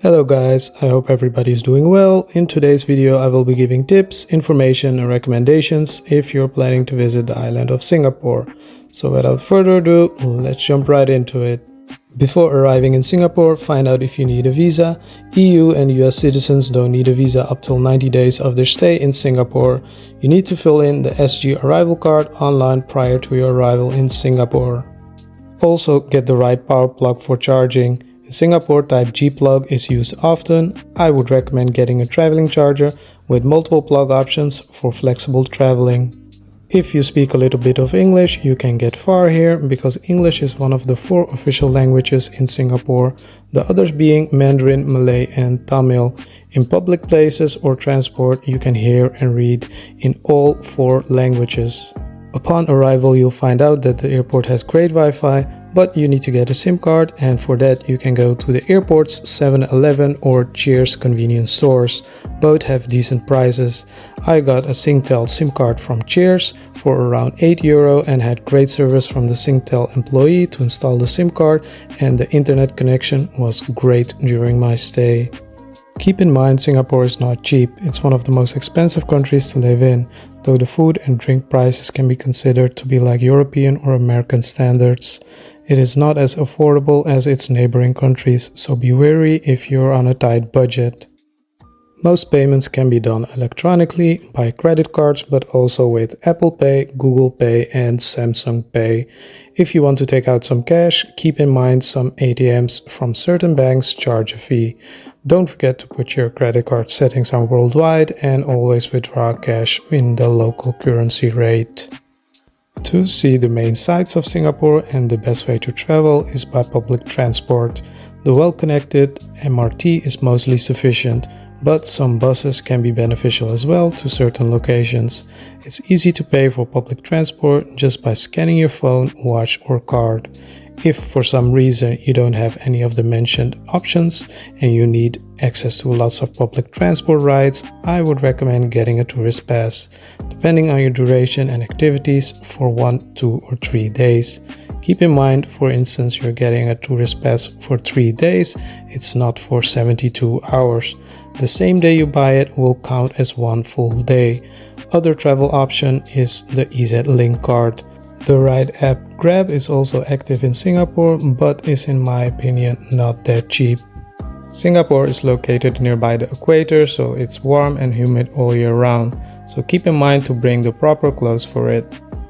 Hello guys, I hope everybody is doing well. In today's video I will be giving tips, information and recommendations if you're planning to visit the island of Singapore. So without further ado, let's jump right into it. Before arriving in Singapore, find out if you need a visa. EU and US citizens don't need a visa up till 90 days of their stay in Singapore. You need to fill in the SG arrival card online prior to your arrival in Singapore. Also, get the right power plug for charging. In Singapore, type G plug is used often. I would recommend getting a traveling charger with multiple plug options for flexible traveling. If you speak a little bit of English, you can get far here because English is one of the 4 official languages in Singapore, the others being Mandarin, Malay and Tamil. In public places or transport, you can hear and read in all 4 languages. Upon arrival, you'll find out that the airport has great Wi-Fi, but you need to get a SIM card, and for that you can go to the airport's 7-Eleven or Cheers convenience stores. Both have decent prices. I got a Singtel SIM card from Cheers for around €8 and had great service from the Singtel employee to install the SIM card, and the internet connection was great during my stay. Keep in mind, Singapore is not cheap. It's one of the most expensive countries to live in, though the food and drink prices can be considered to be like European or American standards. It is not as affordable as its neighboring countries, so be wary if you're on a tight budget. Most payments can be done electronically by credit cards, but also with Apple Pay, Google Pay and Samsung Pay. If you want to take out some cash, keep in mind some ATMs from certain banks charge a fee. Don't forget to put your credit card settings on worldwide and always withdraw cash in the local currency rate. To see the main sights of Singapore and the best way to travel is by public transport. The well-connected MRT is mostly sufficient, but some buses can be beneficial as well to certain locations. It's easy to pay for public transport just by scanning your phone, watch or card. If for some reason you don't have any of the mentioned options and you need access to lots of public transport rides, I would recommend getting a tourist pass, depending on your duration and activities, for 1, 2 or 3 days. Keep in mind, for instance, you're getting a tourist pass for 3 days, it's not for 72 hours. The same day you buy it will count as one full day. Other travel option is the EZ Link card. The ride app Grab is also active in Singapore, but is in my opinion not that cheap. Singapore is located nearby the equator, so it's warm and humid all year round, so keep in mind to bring the proper clothes for it.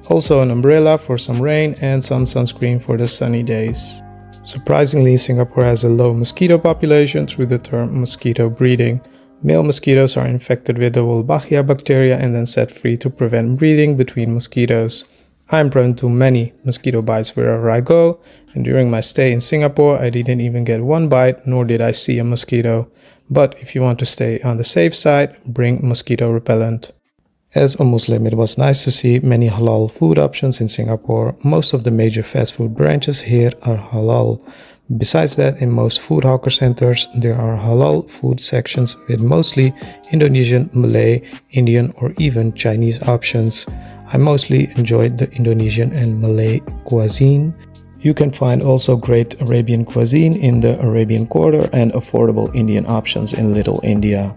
Also an umbrella for some rain and some sunscreen for the sunny days. Surprisingly, Singapore has a low mosquito population through the term mosquito breeding. Male mosquitoes are infected with the Wolbachia bacteria and then set free to prevent breeding between mosquitoes. I'm prone to many mosquito bites wherever I go, and during my stay in Singapore I didn't even get one bite, nor did I see a mosquito. But if you want to stay on the safe side, bring mosquito repellent. As a Muslim, it was nice to see many halal food options in Singapore. Most of the major fast food branches here are halal. Besides that, in most food hawker centers, there are halal food sections with mostly Indonesian, Malay, Indian or even Chinese options. I mostly enjoyed the Indonesian and Malay cuisine. You can find also great Arabian cuisine in the Arabian Quarter and affordable Indian options in Little India.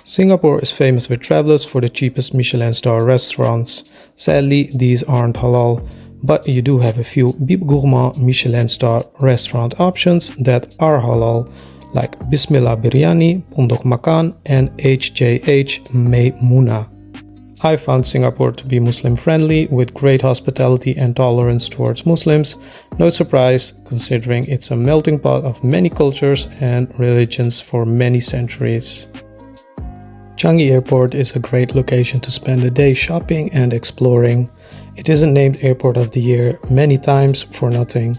Singapore is famous with travelers for the cheapest Michelin star restaurants. Sadly, these aren't halal, but you do have a few Bib Gourmand Michelin star restaurant options that are halal, like Bismillah Biryani, Pondok Makan and HJH Maimuna. I found Singapore to be Muslim friendly with great hospitality and tolerance towards Muslims. No surprise, considering it's a melting pot of many cultures and religions for many centuries. Changi Airport is a great location to spend a day shopping and exploring. It isn't named Airport of the Year many times for nothing.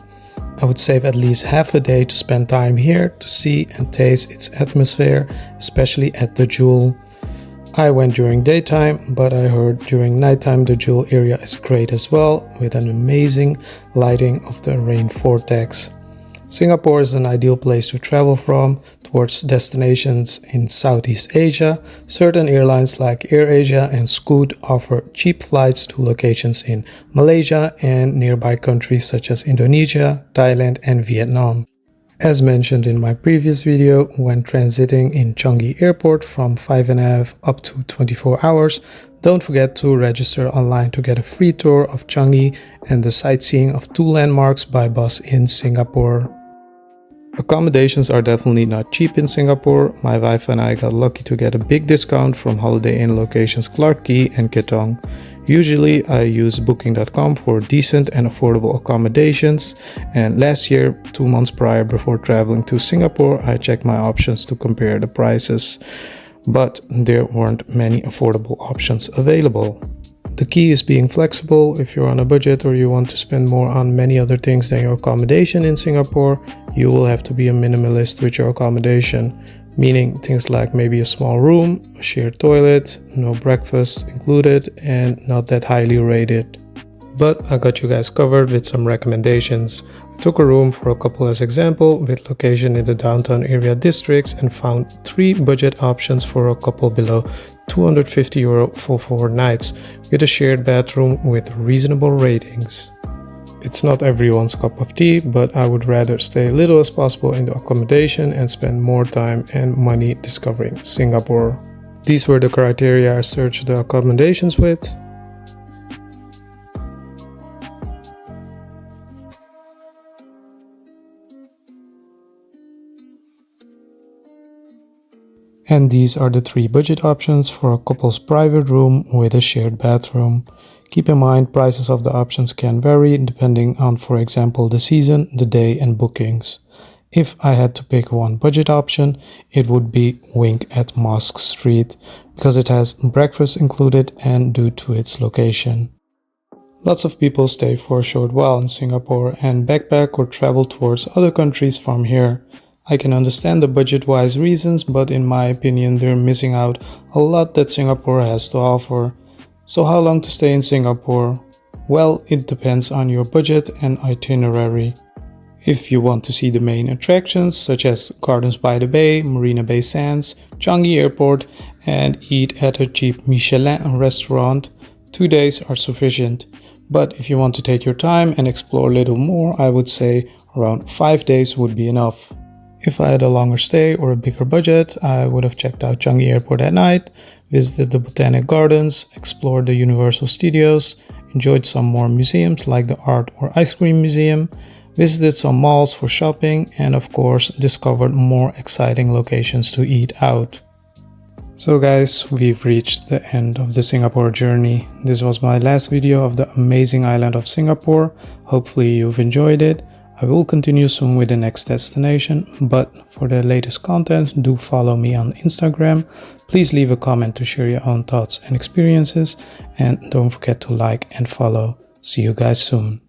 I would save at least half a day to spend time here to see and taste its atmosphere, especially at the Jewel. I went during daytime, but I heard during nighttime the Jewel area is great as well, with an amazing lighting of the rain vortex. Singapore is an ideal place to travel from towards destinations in Southeast Asia. Certain airlines like AirAsia and Scoot offer cheap flights to locations in Malaysia and nearby countries such as Indonesia, Thailand and Vietnam. As mentioned in my previous video, when transiting in Changi Airport from 5.5 up to 24 hours, don't forget to register online to get a free tour of Changi and the sightseeing of 2 landmarks by bus in Singapore. Accommodations are definitely not cheap in Singapore. My wife and I got lucky to get a big discount from Holiday Inn locations Clarke Quay and Ketong. Usually I use booking.com for decent and affordable accommodations, and last year, 2 months prior before traveling to Singapore, I checked my options to compare the prices, but there weren't many affordable options available. The key is being flexible. If you're on a budget or you want to spend more on many other things than your accommodation in Singapore, you will have to be a minimalist with your accommodation, meaning things like maybe a small room, a shared toilet, no breakfast included, and not that highly rated. But I got you guys covered with some recommendations. I took a room for a couple as example with location in the downtown area districts and found 3 budget options for a couple below €250 for 4 nights with a shared bathroom with reasonable ratings. It's not everyone's cup of tea, but I would rather stay little as possible in the accommodation and spend more time and money discovering Singapore. These were the criteria I searched the accommodations with. And these are the 3 budget options for a couple's private room with a shared bathroom. Keep in mind, prices of the options can vary depending on, for example, the season, the day, and bookings. If I had to pick one budget option, it would be Wink at Mosque Street, because it has breakfast included and due to its location. Lots of people stay for a short while in Singapore and backpack or travel towards other countries from here. I can understand the budget-wise reasons, but in my opinion, they're missing out a lot that Singapore has to offer. So how long to stay in Singapore? Well, it depends on your budget and itinerary. If you want to see the main attractions, such as Gardens by the Bay, Marina Bay Sands, Changi Airport, and eat at a cheap Michelin restaurant, 2 days are sufficient. But if you want to take your time and explore a little more, I would say around 5 days would be enough. If I had a longer stay or a bigger budget, I would have checked out Changi Airport at night, visited the Botanic Gardens, explored the Universal Studios, enjoyed some more museums like the Art or Ice Cream Museum, visited some malls for shopping, and of course discovered more exciting locations to eat out. So guys, we've reached the end of the Singapore journey. This was my last video of the amazing island of Singapore. Hopefully you've enjoyed it. I will continue soon with the next destination, but for the latest content, do follow me on Instagram. Please leave a comment to share your own thoughts and experiences, and don't forget to like and follow. See you guys soon.